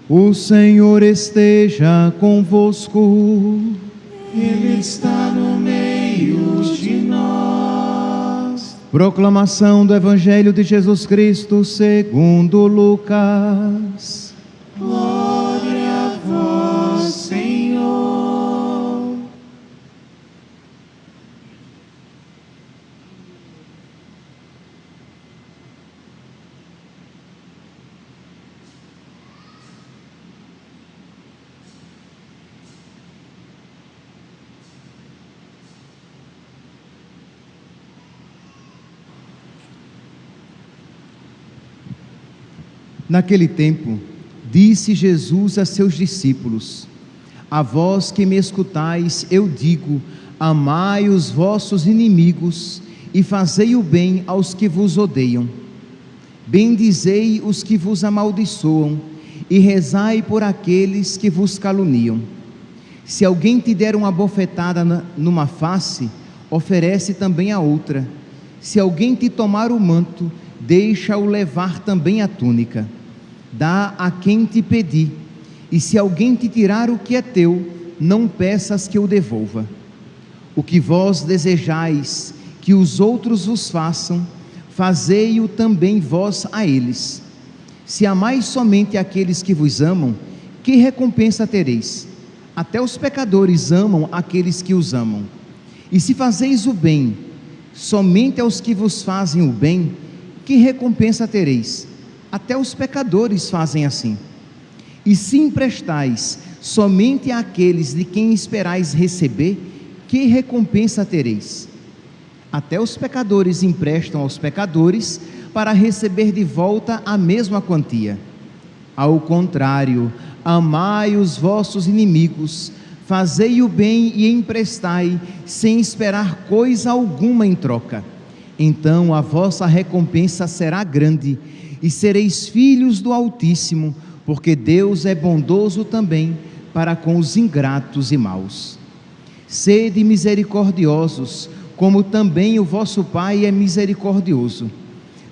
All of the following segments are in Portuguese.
O Senhor esteja convosco. Ele está no meio de nós. Proclamação do Evangelho de Jesus Cristo segundo Lucas. Glória a vós, Senhor. Naquele tempo, disse Jesus a seus discípulos: A vós que me escutais, eu digo: amai os vossos inimigos e fazei o bem aos que vos odeiam. Bendizei os que vos amaldiçoam e rezai por aqueles que vos caluniam. Se alguém te der uma bofetada numa face, oferece também a outra. Se alguém te tomar o manto, deixa-o levar também a túnica. Dá a quem te pedir, e se alguém te tirar o que é teu, não peças que o devolva. O que vós desejais que os outros vos façam, fazei-o também vós a eles. Se amais somente aqueles que vos amam, que recompensa tereis? Até os pecadores amam aqueles que os amam. E se fazeis o bem somente aos que vos fazem o bem, que recompensa tereis? Até os pecadores fazem assim. E se emprestais somente àqueles de quem esperais receber, que recompensa tereis? Até os pecadores emprestam aos pecadores para receber de volta a mesma quantia. Ao contrário, amai os vossos inimigos, fazei o bem e emprestai, sem esperar coisa alguma em troca. Então a vossa recompensa será grande, e sereis filhos do Altíssimo, porque Deus é bondoso também para com os ingratos e maus. Sede misericordiosos, como também o vosso Pai é misericordioso.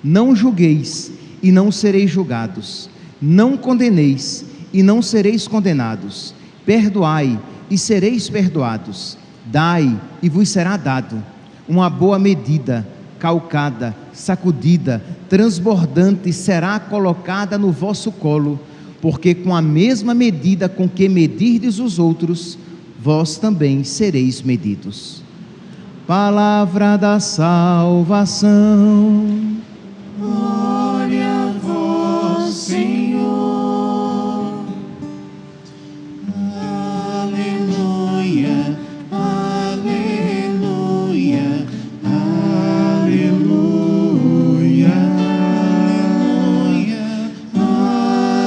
Não julgueis, e não sereis julgados. Não condeneis, e não sereis condenados. Perdoai, e sereis perdoados. Dai, e vos será dado. Uma boa medida, calcada, sacudida, transbordante será colocada no vosso colo, porque com a mesma medida com que medirdes os outros, vós também sereis medidos. Palavra da salvação. Glória a vós, Senhor. Aleluia, aleluia, aleluia,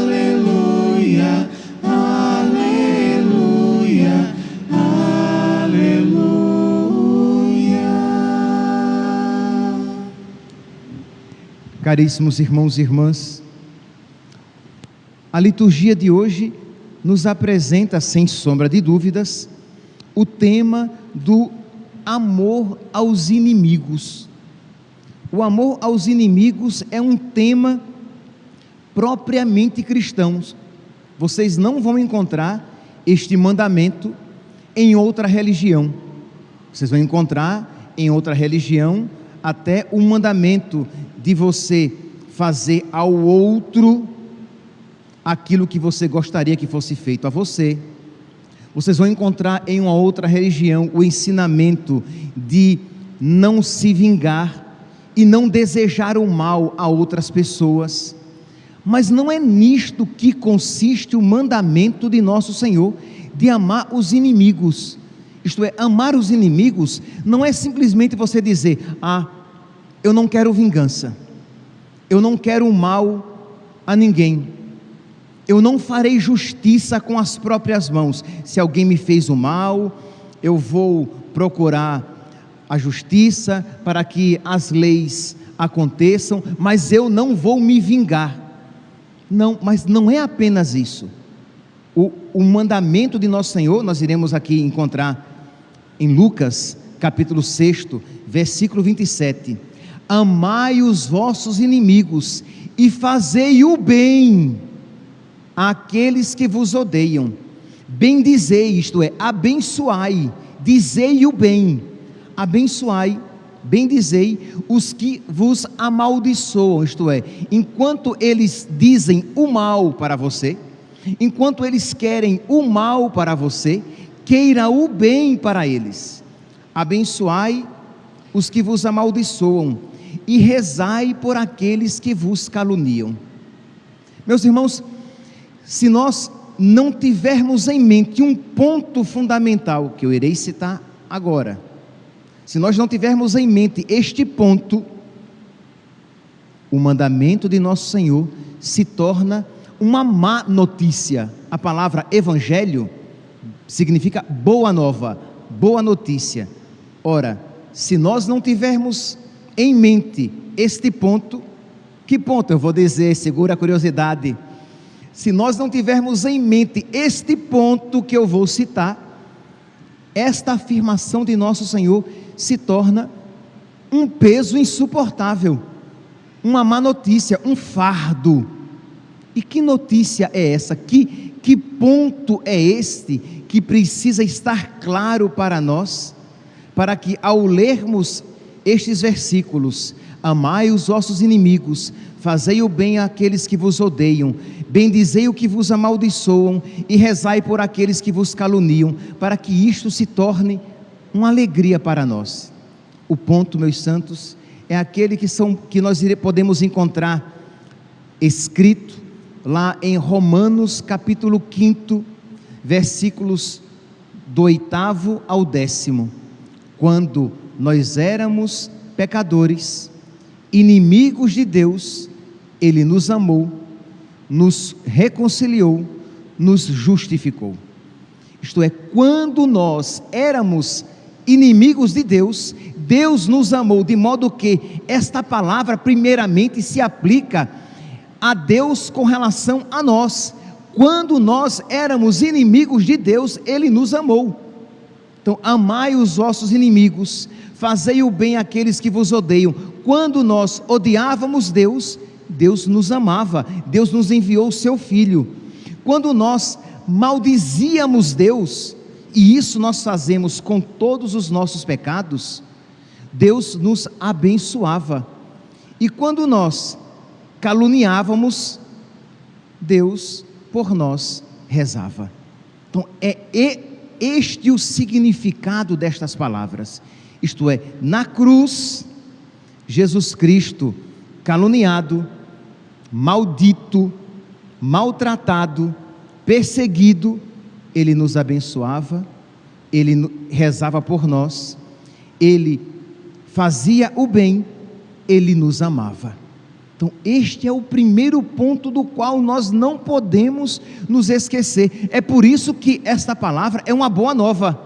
aleluia, aleluia, aleluia. Caríssimos irmãos e irmãs, a liturgia de hoje nos apresenta, sem sombra de dúvidas, o tema do amor aos inimigos. O amor aos inimigos é um tema propriamente cristão. Vocês não vão encontrar este mandamento em outra religião. Vocês vão encontrar em outra religião até o mandamento de você fazer ao outro aquilo que você gostaria que fosse feito a você. Vocês vão encontrar em uma outra religião o ensinamento de não se vingar e não desejar o mal a outras pessoas. Mas não é nisto que consiste o mandamento de nosso Senhor, de amar os inimigos. Isto é, amar os inimigos não é simplesmente você dizer: eu não quero vingança, eu não quero o mal a ninguém, eu não farei justiça com as próprias mãos. Se alguém me fez o mal, eu vou procurar a justiça para que as leis aconteçam, mas eu não vou me vingar. Não, mas não é apenas isso. O mandamento de nosso Senhor, nós iremos aqui encontrar em Lucas, capítulo 6, versículo 27. Amai os vossos inimigos e fazei o bem àqueles que vos odeiam. Bendizei, isto é, abençoai, dizei o bem, abençoai, bendizei os que vos amaldiçoam, isto é, enquanto eles dizem o mal para você, enquanto eles querem o mal para você, queira o bem para eles. Abençoai os que vos amaldiçoam e rezai por aqueles que vos caluniam. Meus irmãos, se nós não tivermos em mente um ponto fundamental, que eu irei citar agora, se nós não tivermos em mente este ponto, o mandamento de nosso Senhor se torna uma má notícia. A palavra evangelho significa boa nova, boa notícia. Ora, se nós não tivermos em mente este ponto, que ponto? Eu vou dizer, segura a curiosidade. Se nós não tivermos em mente este ponto que eu vou citar, esta afirmação de nosso Senhor se torna um peso insuportável, uma má notícia, um fardo. E que notícia é essa? Que ponto é este que precisa estar claro para nós, para que ao lermos estes versículos, amai os vossos inimigos, fazei o bem àqueles que vos odeiam, bendizei o que vos amaldiçoam e rezai por aqueles que vos caluniam, para que isto se torne uma alegria para nós. O ponto, meus santos, é aquele que nós podemos encontrar escrito lá em Romanos capítulo 5, versículos do 8º ao 10º, quando nós éramos pecadores, inimigos de Deus, Ele nos amou, nos reconciliou, nos justificou. Isto é, quando nós éramos inimigos de Deus, Deus nos amou, de modo que esta palavra primeiramente se aplica a Deus com relação a nós. Quando nós éramos inimigos de Deus, Ele nos amou. Então, amai os vossos inimigos, fazei o bem àqueles que vos odeiam. Quando nós odiávamos Deus, Deus nos amava, Deus nos enviou o seu Filho. Quando nós maldizíamos Deus, e isso nós fazemos com todos os nossos pecados, Deus nos abençoava. E quando nós caluniávamos, Deus por nós rezava. Então é este o significado destas palavras, isto é, na cruz, Jesus Cristo caluniado, maldito, maltratado, perseguido, Ele nos abençoava, Ele rezava por nós, Ele fazia o bem, Ele nos amava. Então este é o primeiro ponto do qual nós não podemos nos esquecer. É por isso que esta palavra é uma boa nova,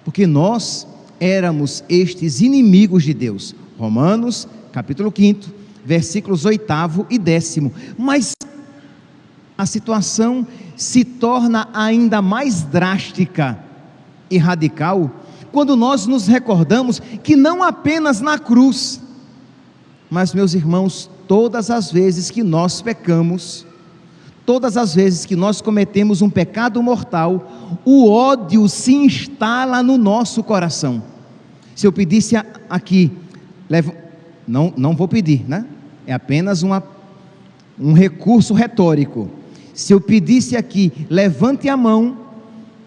porque nós éramos estes inimigos de Deus. Romanos capítulo 5, versículos 8º e 10º. Mas a situação se torna ainda mais drástica e radical quando nós nos recordamos que não apenas na cruz, mas, meus irmãos, todas as vezes que nós pecamos, todas as vezes que nós cometemos um pecado mortal, o ódio se instala no nosso coração. Se eu pedisse aqui, não vou pedir, né? É apenas um recurso retórico. Se eu pedisse aqui, levante a mão,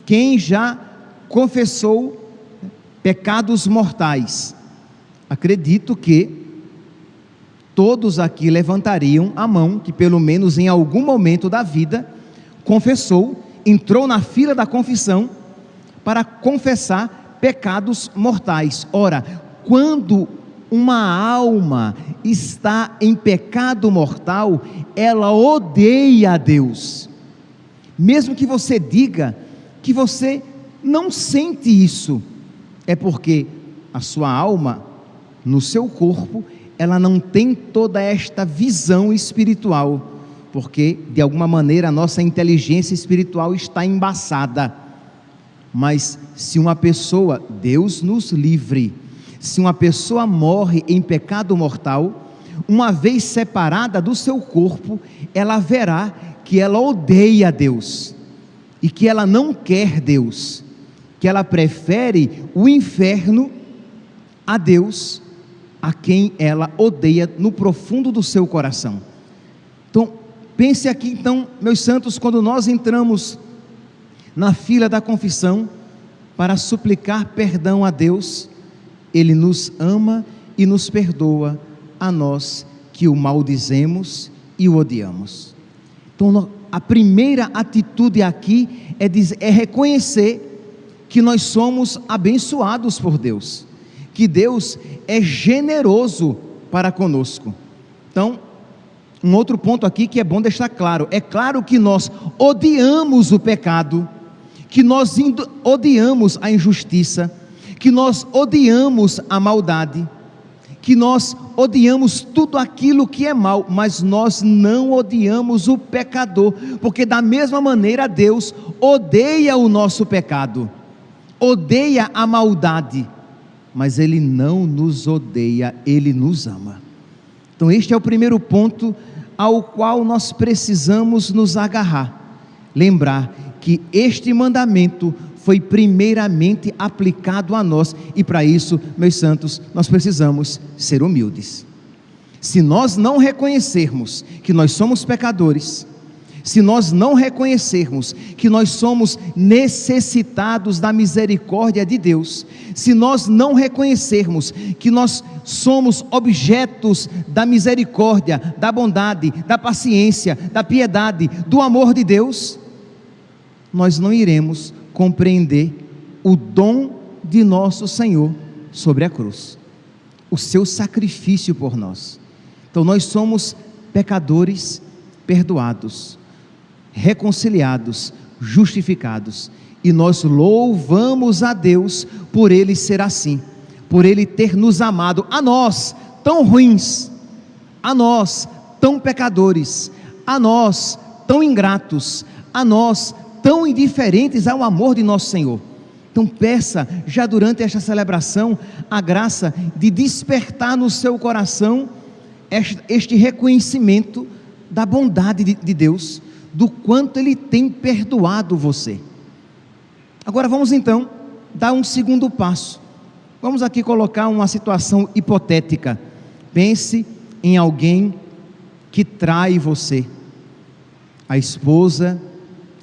quem já confessou pecados mortais, acredito que todos aqui levantariam a mão, que pelo menos em algum momento da vida, confessou, entrou na fila da confissão, para confessar pecados mortais. Ora, quando uma alma está em pecado mortal, ela odeia a Deus, mesmo que você diga que você não sente isso, é porque a sua alma, no seu corpo, ela não tem toda esta visão espiritual, porque de alguma maneira a nossa inteligência espiritual está embaçada. Mas se uma pessoa, Deus nos livre, se uma pessoa morre em pecado mortal, uma vez separada do seu corpo, ela verá que ela odeia Deus, e que ela não quer Deus, que ela prefere o inferno a Deus, a quem ela odeia no profundo do seu coração. Então, pense aqui então, meus santos, quando nós entramos na fila da confissão, para suplicar perdão a Deus, Ele nos ama e nos perdoa a nós que o maldizemos e o odiamos. Então, a primeira atitude aqui é reconhecer que nós somos abençoados por Deus, que Deus é generoso para conosco. Então, um outro ponto aqui que é bom deixar claro: é claro que nós odiamos o pecado, que nós odiamos a injustiça, que nós odiamos a maldade, que nós odiamos tudo aquilo que é mal, mas nós não odiamos o pecador, porque da mesma maneira Deus odeia o nosso pecado, odeia a maldade, mas Ele não nos odeia, Ele nos ama. Então este é o primeiro ponto ao qual nós precisamos nos agarrar, lembrar que este mandamento foi primeiramente aplicado a nós, e para isso, meus santos, nós precisamos ser humildes. Se nós não reconhecermos que nós somos pecadores, se nós não reconhecermos que nós somos necessitados da misericórdia de Deus, se nós não reconhecermos que nós somos objetos da misericórdia, da bondade, da paciência, da piedade, do amor de Deus, nós não iremos compreender o dom de nosso Senhor sobre a cruz, o seu sacrifício por nós. Então nós somos pecadores perdoados, reconciliados, justificados, e nós louvamos a Deus por Ele ser assim, por Ele ter nos amado, a nós tão ruins, a nós tão pecadores, a nós tão ingratos, a nós tão indiferentes ao amor de nosso Senhor. Então peça já durante esta celebração a graça de despertar no seu coração este reconhecimento da bondade de Deus, do quanto Ele tem perdoado você. Agora vamos então dar um segundo passo. Vamos aqui colocar uma situação hipotética. Pense em alguém que trai você, a esposa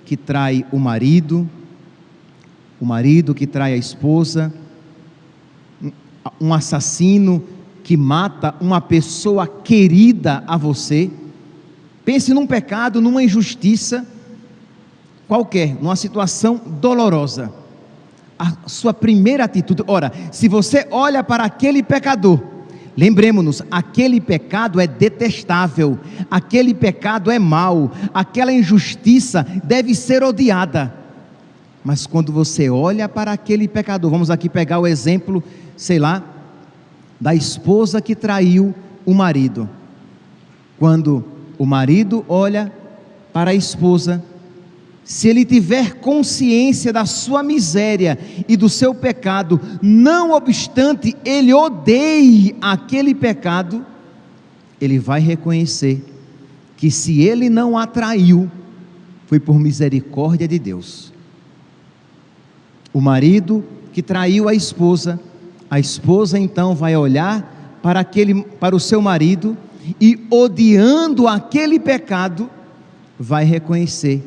que trai o marido que trai a esposa, um assassino que mata uma pessoa querida a você. Pense num pecado, numa injustiça qualquer, numa situação dolorosa. A sua primeira atitude, ora, se você olha para aquele pecador, lembremos-nos, aquele pecado é detestável, aquele pecado é mau, aquela injustiça deve ser odiada. Mas quando você olha para aquele pecador, vamos aqui pegar o exemplo, da esposa que traiu o marido. Quando o marido olha para a esposa, se ele tiver consciência da sua miséria e do seu pecado, não obstante ele odeie aquele pecado, ele vai reconhecer que se ele não a traiu, foi por misericórdia de Deus. O marido que traiu a esposa então vai olhar para o seu marido e, odiando aquele pecado, vai reconhecer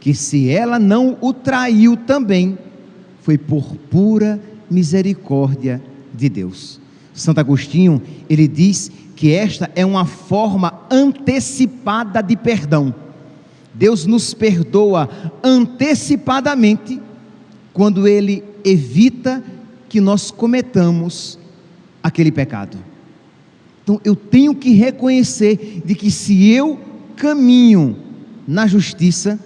que se ela não o traiu também, foi por pura misericórdia de Deus. Santo Agostinho, ele diz que esta é uma forma antecipada de perdão. Deus nos perdoa antecipadamente quando Ele evita que nós cometamos aquele pecado. Então eu tenho que reconhecer de que se eu caminho na justiça,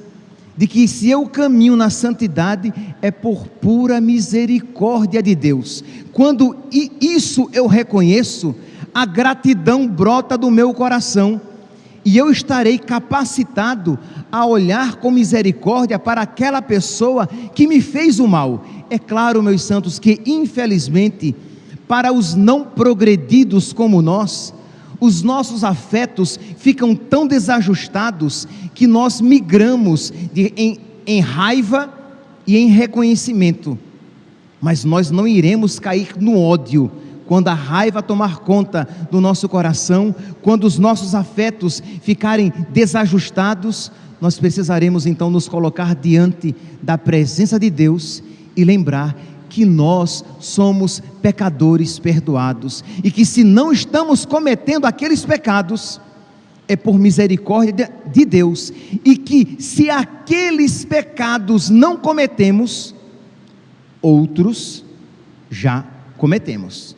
de que se eu caminho na santidade, é por pura misericórdia de Deus. Quando isso eu reconheço, a gratidão brota do meu coração, e eu estarei capacitado a olhar com misericórdia para aquela pessoa que me fez o mal. É claro, meus santos, que infelizmente, para os não progredidos como nós, os nossos afetos ficam tão desajustados que nós migramos em raiva e em reconhecimento. Mas nós não iremos cair no ódio quando a raiva tomar conta do nosso coração, quando os nossos afetos ficarem desajustados. Nós precisaremos então nos colocar diante da presença de Deus e lembrar que nós somos pecadores perdoados, e que se não estamos cometendo aqueles pecados, é por misericórdia de Deus, e que se aqueles pecados não cometemos, outros já cometemos.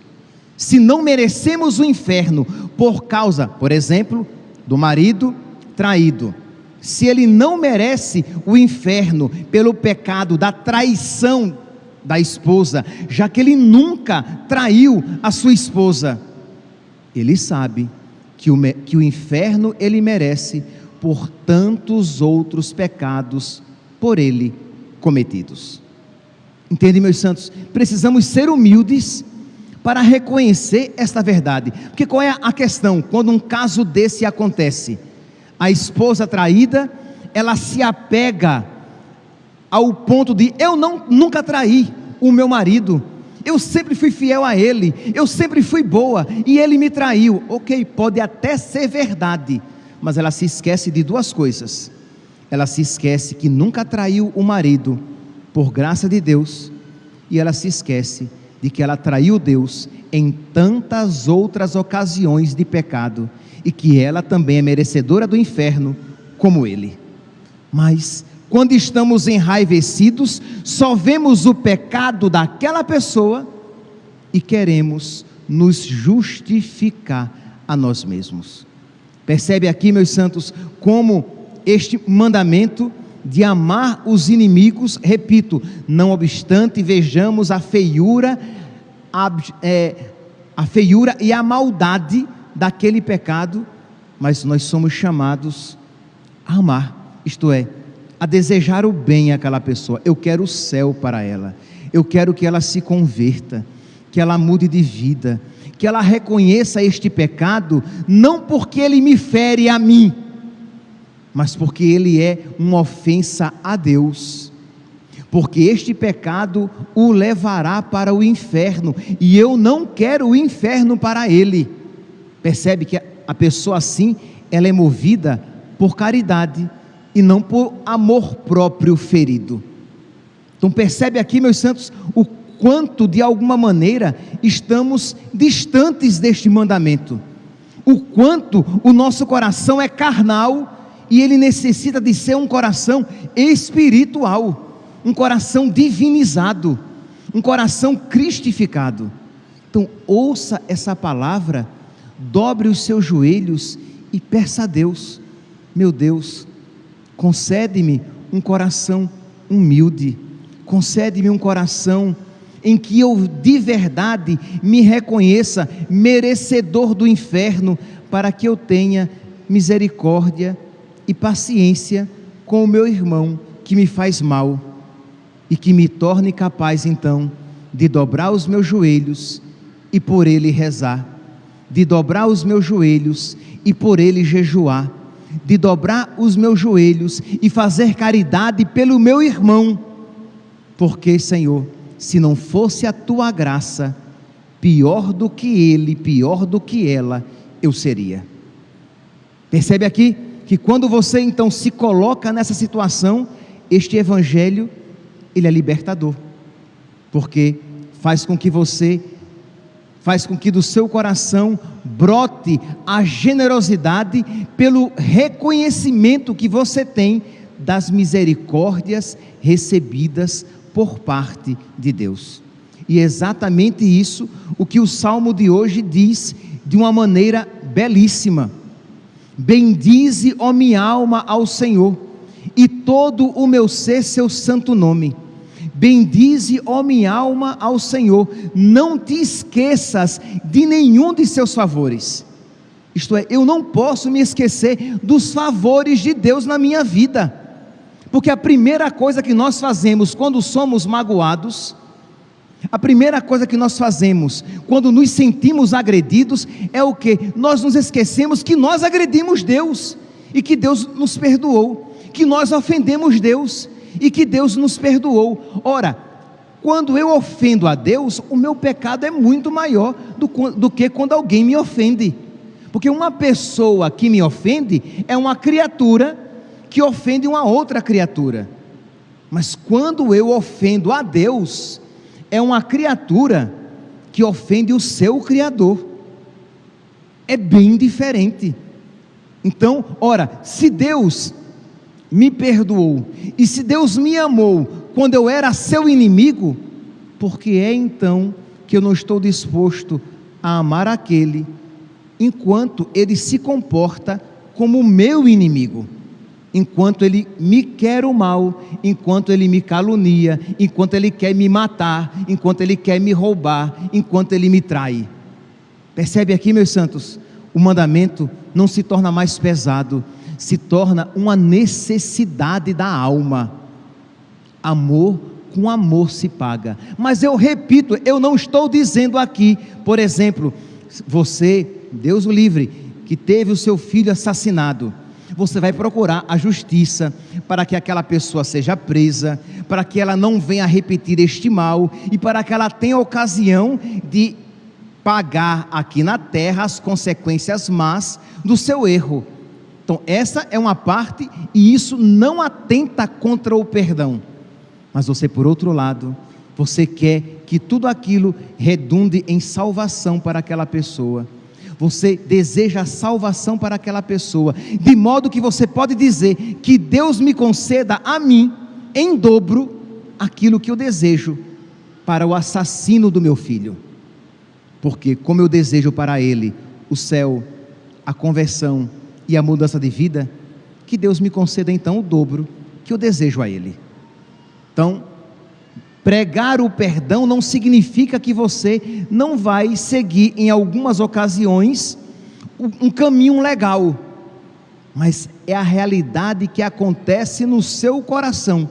Se não merecemos o inferno por causa, por exemplo, do marido traído, se ele não merece o inferno pelo pecado da traição da esposa, já que ele nunca traiu a sua esposa, ele sabe que o inferno ele merece por tantos outros pecados por ele cometidos. Entende, meus santos? Precisamos ser humildes para reconhecer esta verdade. Porque qual é a questão? Quando um caso desse acontece, a esposa traída, ela se apega ao ponto de: eu nunca traí o meu marido, eu sempre fui fiel a ele, eu sempre fui boa, e ele me traiu. Ok, pode até ser verdade, mas ela se esquece de duas coisas. Ela se esquece que nunca traiu o marido por graça de Deus, e ela se esquece de que ela traiu Deus em tantas outras ocasiões de pecado, e que ela também é merecedora do inferno como ele. Mas quando estamos enraivecidos, só vemos o pecado daquela pessoa e queremos nos justificar a nós mesmos. Percebe aqui, meus santos, como este mandamento de amar os inimigos, repito, não obstante vejamos a feiura e a maldade daquele pecado, mas nós somos chamados a amar, isto é, a desejar o bem àquela pessoa. Eu quero o céu para ela, eu quero que ela se converta, que ela mude de vida, que ela reconheça este pecado, não porque ele me fere a mim, mas porque ele é uma ofensa a Deus, porque este pecado o levará para o inferno, e eu não quero o inferno para ele. Percebe que a pessoa assim, ela é movida por caridade, e não por amor próprio ferido. Então percebe aqui, meus santos, o quanto de alguma maneira estamos distantes deste mandamento, o quanto o nosso coração é carnal, e ele necessita de ser um coração espiritual, um coração divinizado, um coração cristificado. Então ouça essa palavra, dobre os seus joelhos e peça a Deus: meu Deus, concede-me um coração humilde, concede-me um coração em que eu de verdade me reconheça merecedor do inferno, para que eu tenha misericórdia e paciência com o meu irmão que me faz mal, e que me torne capaz então de dobrar os meus joelhos e por ele rezar, de dobrar os meus joelhos e por ele jejuar, de dobrar os meus joelhos e fazer caridade pelo meu irmão, porque, Senhor, se não fosse a tua graça, pior do que ele, pior do que ela, eu seria. Percebe aqui que quando você então se coloca nessa situação, este evangelho, ele é libertador, porque faz com que do seu coração brote a generosidade pelo reconhecimento que você tem das misericórdias recebidas por parte de Deus. E é exatamente isso o que o Salmo de hoje diz de uma maneira belíssima: bendize, ó minha alma, ao Senhor, e todo o meu ser seu santo nome. Bendize, ó minha alma, ao Senhor, não te esqueças de nenhum de seus favores. Isto é, eu não posso me esquecer dos favores de Deus na minha vida, porque a primeira coisa que nós fazemos quando somos magoados A primeira coisa que nós fazemos quando nos sentimos agredidos é o quê? Nós nos esquecemos que nós agredimos Deus e que Deus nos perdoou, que nós ofendemos Deus e que Deus nos perdoou. Ora, quando eu ofendo a Deus, o meu pecado é muito maior do que quando alguém me ofende, porque uma pessoa que me ofende é uma criatura que ofende uma outra criatura, mas quando eu ofendo a Deus, é uma criatura que ofende o seu Criador, é bem diferente. Então, ora, se Deus me perdoou, e se Deus me amou quando eu era seu inimigo, por que é então que eu não estou disposto a amar aquele, enquanto ele se comporta como meu inimigo, enquanto ele me quer o mal, enquanto ele me calunia, enquanto ele quer me matar, enquanto ele quer me roubar, enquanto ele me trai? Percebe aqui, meus santos, o mandamento não se torna mais pesado, se torna uma necessidade da alma. Amor com amor se paga. Mas eu repito, eu não estou dizendo aqui, por exemplo, você, Deus o livre, que teve o seu filho assassinado, você vai procurar a justiça para que aquela pessoa seja presa, para que ela não venha a repetir este mal e para que ela tenha ocasião de pagar aqui na terra as consequências más do seu erro. Então essa é uma parte, e isso não atenta contra o perdão, mas você, por outro lado, você quer que tudo aquilo redunde em salvação para aquela pessoa. Você deseja a salvação para aquela pessoa, de modo que você pode dizer que Deus me conceda a mim, em dobro, aquilo que eu desejo para o assassino do meu filho, porque como eu desejo para ele o céu, a conversão e a mudança de vida, que Deus me conceda então o dobro que eu desejo a ele. Então, pregar o perdão não significa que você não vai seguir em algumas ocasiões um caminho legal, mas é a realidade que acontece no seu coração.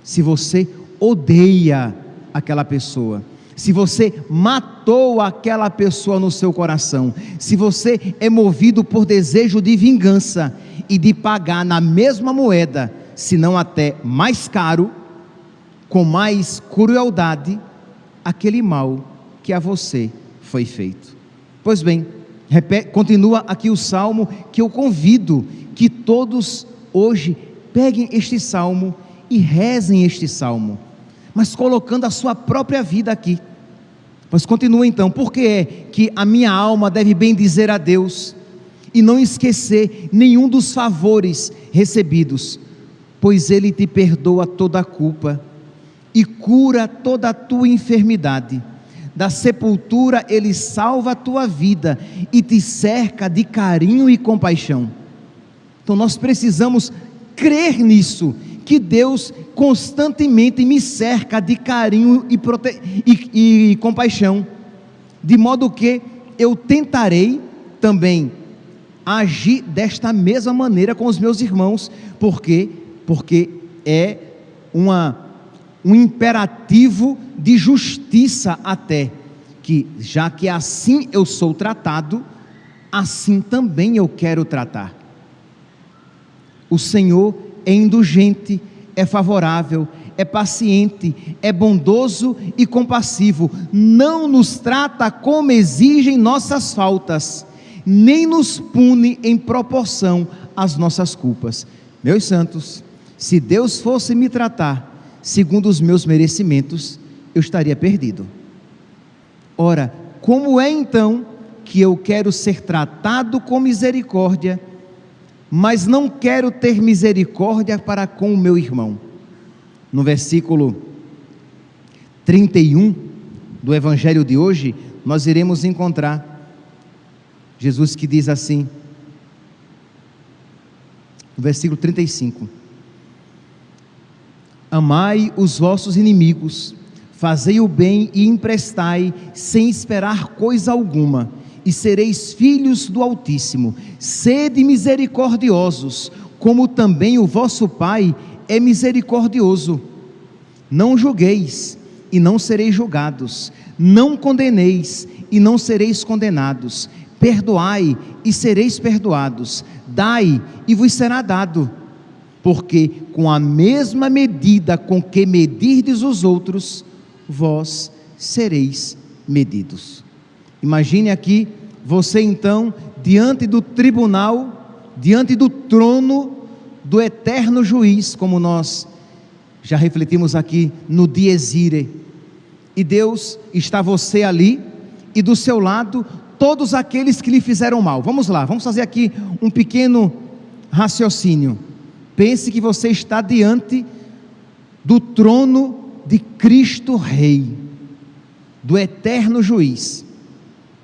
Se você odeia aquela pessoa, se você matou aquela pessoa no seu coração, se você é movido por desejo de vingança e de pagar na mesma moeda, se não até mais caro, com mais crueldade, aquele mal que a você foi feito. Pois bem, continua aqui o salmo, que eu convido que todos hoje peguem este salmo e rezem este salmo, mas colocando a sua própria vida aqui. Pois continua então, por que é que a minha alma deve bendizer a Deus e não esquecer nenhum dos favores recebidos? Pois Ele te perdoa toda a culpa e cura toda a tua enfermidade. Da sepultura Ele salva a tua vida e te cerca de carinho e compaixão. Então nós precisamos crer nisso, que Deus constantemente me cerca de carinho e compaixão, de modo que eu tentarei também agir desta mesma maneira com os meus irmãos, porque é um imperativo de justiça até, que já que assim eu sou tratado, assim também eu quero tratar. O Senhor é indulgente, é favorável, é paciente, é bondoso e compassivo, não nos trata como exigem nossas faltas, nem nos pune em proporção às nossas culpas. Meus santos, se Deus fosse me tratar segundo os meus merecimentos, eu estaria perdido. Ora, como é então que eu quero ser tratado com misericórdia, mas não quero ter misericórdia para com o meu irmão? No versículo 31 do evangelho de hoje, nós iremos encontrar Jesus que diz assim, no versículo 35: amai os vossos inimigos, fazei o bem e emprestai, sem esperar coisa alguma, e sereis filhos do Altíssimo. Sede misericordiosos, como também o vosso Pai é misericordioso. Não julgueis, e não sereis julgados, não condeneis e não sereis condenados, perdoai e sereis perdoados, dai e vos será dado, porque com a mesma medida com que medirdes os outros, vós sereis medidos. Imagine aqui você então diante do tribunal, diante do trono do eterno juiz, como nós já refletimos aqui no Dies Irae, e Deus está você ali, e do seu lado todos aqueles que lhe fizeram mal. Vamos lá, vamos fazer aqui um pequeno raciocínio. Pense que você está diante do trono de Cristo Rei, do eterno juiz,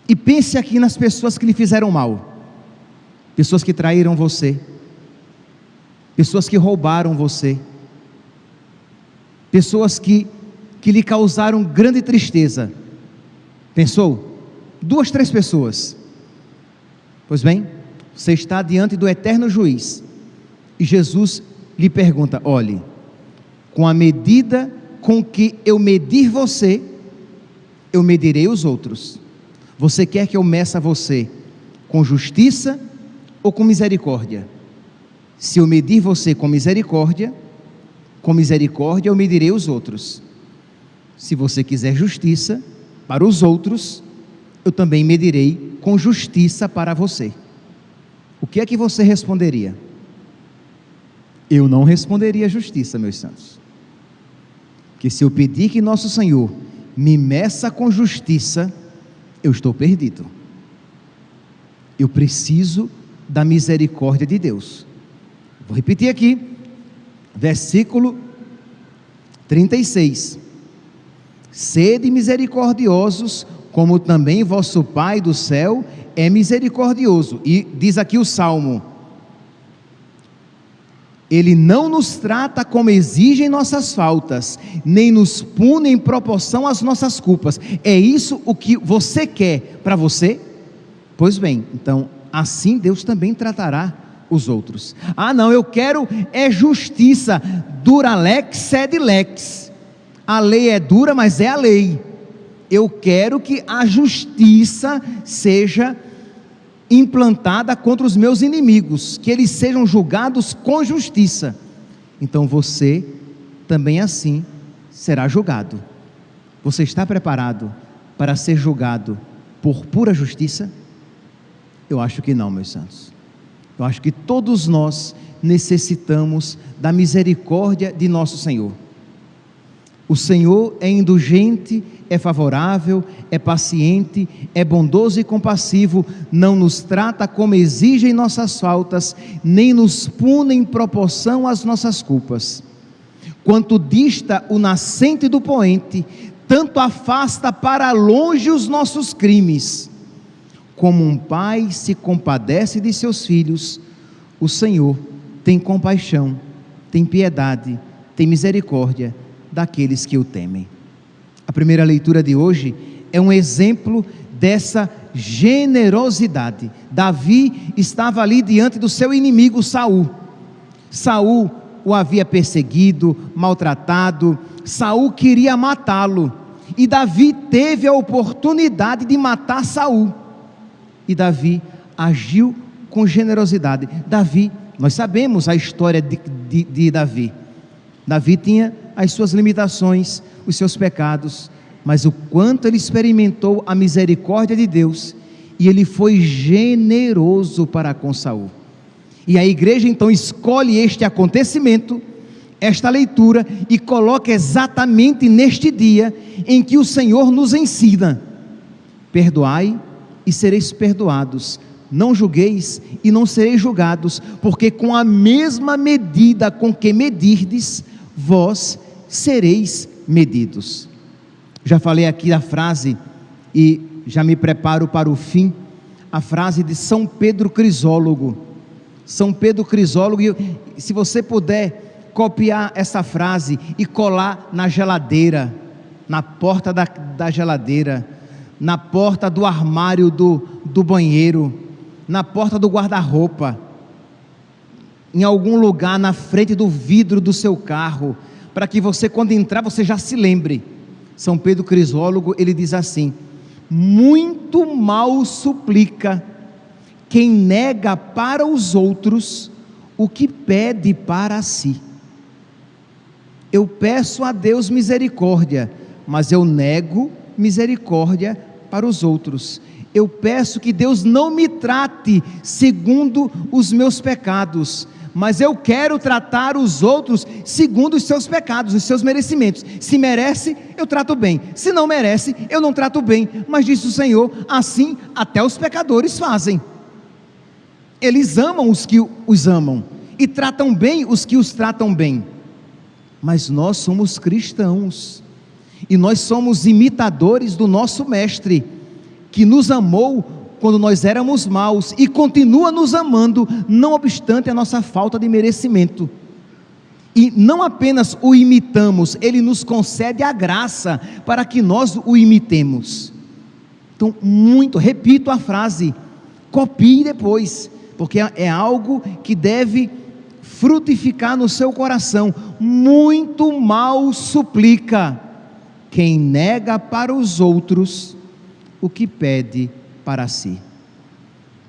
e pense aqui nas pessoas que lhe fizeram mal, pessoas que traíram você, pessoas que roubaram você, pessoas que lhe causaram grande tristeza. Pensou? 2, 3 pessoas. Pois bem, você está diante do eterno juiz, e Jesus lhe pergunta: olhe, com a medida com que eu medir você, eu medirei os outros. Você quer que eu meça você com justiça ou com misericórdia? Se eu medir você com misericórdia eu medirei os outros. Se você quiser justiça para os outros, eu também medirei com justiça para você. O que é que você responderia? Eu não responderia justiça, meus santos. Que se eu pedir que nosso Senhor me meça com justiça, eu estou perdido. Eu preciso da misericórdia de Deus. Vou repetir aqui, versículo 36. Sede misericordiosos, como também vosso Pai do céu é misericordioso. E diz aqui o Salmo: Ele não nos trata como exigem nossas faltas, nem nos pune em proporção às nossas culpas. É isso o que você quer para você? Pois bem, então assim Deus também tratará os outros. Ah não, eu quero é justiça. Dura lex sed lex. A lei é dura, mas é a lei. Eu quero que a justiça seja implantada contra os meus inimigos, que eles sejam julgados com justiça. Então você também assim será julgado. Você está preparado para ser julgado por pura justiça? Eu acho que não, meus santos. Eu acho que todos nós necessitamos da misericórdia de nosso Senhor. O Senhor é indulgente, é favorável, é paciente, é bondoso e compassivo, não nos trata como exigem nossas faltas, nem nos pune em proporção às nossas culpas. Quanto dista o nascente do poente, tanto afasta para longe os nossos crimes. Como um pai se compadece de seus filhos, o Senhor tem compaixão, tem piedade, tem misericórdia daqueles que o temem. A primeira leitura de hoje é um exemplo dessa generosidade. Davi estava ali diante do seu inimigo Saul. Saul o havia perseguido, maltratado. Saul queria matá-lo, e Davi teve a oportunidade de matar Saul, e Davi agiu com generosidade. Davi, nós sabemos a história de Davi. Davi tinha as suas limitações, os seus pecados, mas o quanto ele experimentou a misericórdia de Deus, e ele foi generoso para com Saul. E a igreja então escolhe este acontecimento, esta leitura, e coloca exatamente neste dia em que o Senhor nos ensina: perdoai e sereis perdoados, não julgueis e não sereis julgados, porque com a mesma medida com que medirdes, vós sereis medidos. Já falei aqui a frase, e já me preparo para o fim, a frase de São Pedro Crisólogo. São Pedro Crisólogo, e se você puder copiar essa frase e colar na geladeira, na porta da geladeira, na porta do armário do banheiro, na porta do guarda-roupa, em algum lugar na frente do vidro do seu carro, para que você, quando entrar, você já se lembre: São Pedro Crisólogo, ele diz assim: muito mal suplica quem nega para os outros o que pede para si. Eu peço a Deus misericórdia, mas eu nego misericórdia para os outros. Eu peço que Deus não me trate segundo os meus pecados, mas eu quero tratar os outros segundo os seus pecados, os seus merecimentos. Se merece, eu trato bem; se não merece, eu não trato bem. Mas disse o Senhor, assim até os pecadores fazem. Eles amam os que os amam e tratam bem os que os tratam bem. Mas nós somos cristãos e nós somos imitadores do nosso Mestre, que nos amou quando nós éramos maus e continua nos amando, não obstante a nossa falta de merecimento. E não apenas o imitamos, Ele nos concede a graça para que nós o imitemos. Então, repito a frase, copie depois, porque é algo que deve frutificar no seu coração. Muito mal suplica quem nega para os outros o que pede para si.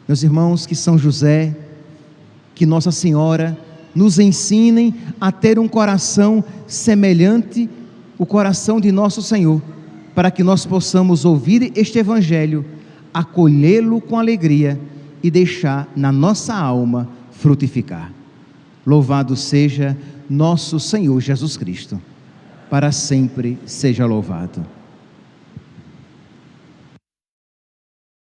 Meus irmãos, que São José, que Nossa Senhora nos ensinem a ter um coração semelhante ao coração de nosso Senhor, para que nós possamos ouvir este Evangelho, acolhê-lo com alegria e deixar na nossa alma frutificar. Louvado seja nosso Senhor Jesus Cristo, para sempre seja louvado.